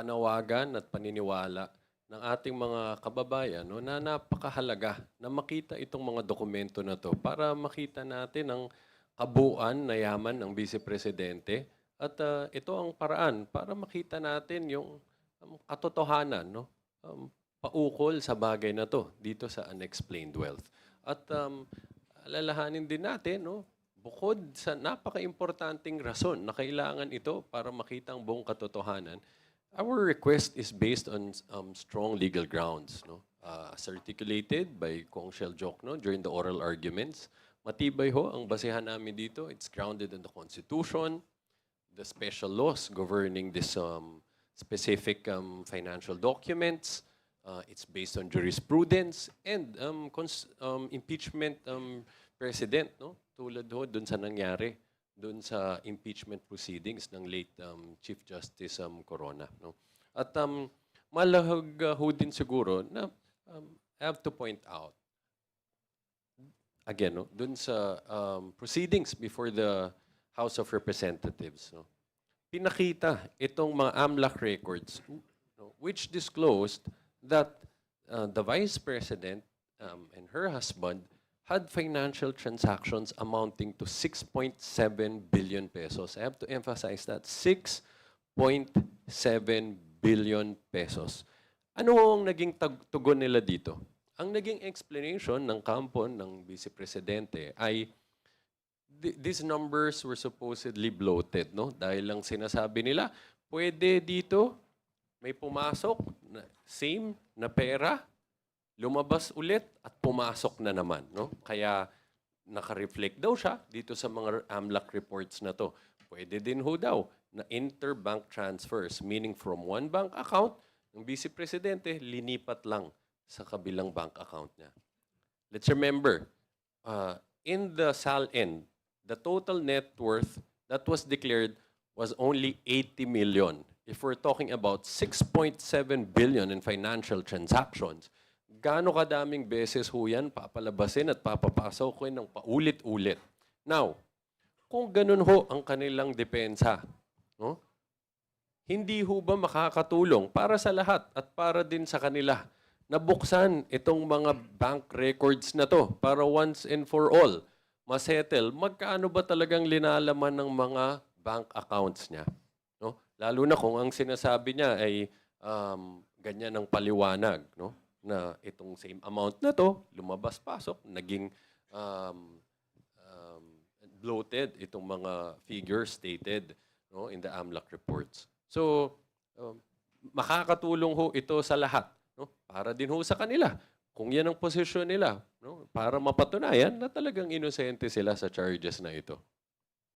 panawagan at paniniwala ng ating mga kababayan, no, na napakahalaga na makita itong mga dokumento na to para makita natin ang kabuuan na yaman ng Vice Presidente at ito ang paraan para makita natin yung katotohanan, no, paukol sa bagay na to dito sa unexplained wealth. At alalahanin din natin, no, bukod sa napaka-importanting rason na kailangan ito para makita ang buong katotohanan, our request is based on strong legal grounds, no? As articulated by Kong Shell Jokno during the oral arguments. Matibay ho ang basehan namin dito. It's grounded in the Constitution, the special laws governing this specific financial documents. It's based on jurisprudence and impeachment precedent, no? Tulad ho dun sa nangyari dun sa impeachment proceedings ng late Chief Justice Corona, no? At malahag ho din siguro na I have to point out again, no, dun sa proceedings before the House of Representatives, no, pinakita itong mga AMLAC records, no, which disclosed that the Vice President and her husband had financial transactions amounting to 6.7 billion pesos. I have to emphasize that, 6.7 billion pesos. Ano ang naging tugon nila dito? Ang naging explanation ng kampo ng Vice Presidente ay these numbers were supposedly bloated, no? Dahil lang sinasabi nila, pwede dito may pumasok na same na pera, lumabas ulit at pumasok na naman, no? Kaya naka-reflect daw siya dito sa mga AMLAC reports na to. Pwede din ho daw na interbank transfers, meaning from one bank account ng Vice Presidente, linipat lang sa kabilang bank account niya. Let's remember, in the SALN, the total net worth that was declared was only 80 million. If we're talking about 6.7 billion in financial transactions, gaano kadaming beses ho yan papalabasin at papapasok ng paulit-ulit. Now, kung ganun ho ang kanilang depensa, no, hindi ho ba makakatulong para sa lahat at para din sa kanila na buksan itong mga bank records na to para once and for all masettle magkaano ba talagang linalaman ng mga bank accounts niya? No? Lalo na kung ang sinasabi niya ay ganyan ang paliwanag, no? Na itong same amount na to, lumabas-pasok, naging bloated itong mga figures stated, no, in the AMLAC reports. So, makakatulong ho ito sa lahat, no? Para din ho sa kanila, kung yan ang posisyon nila, no? Para mapatunayan na talagang inosente sila sa charges na ito.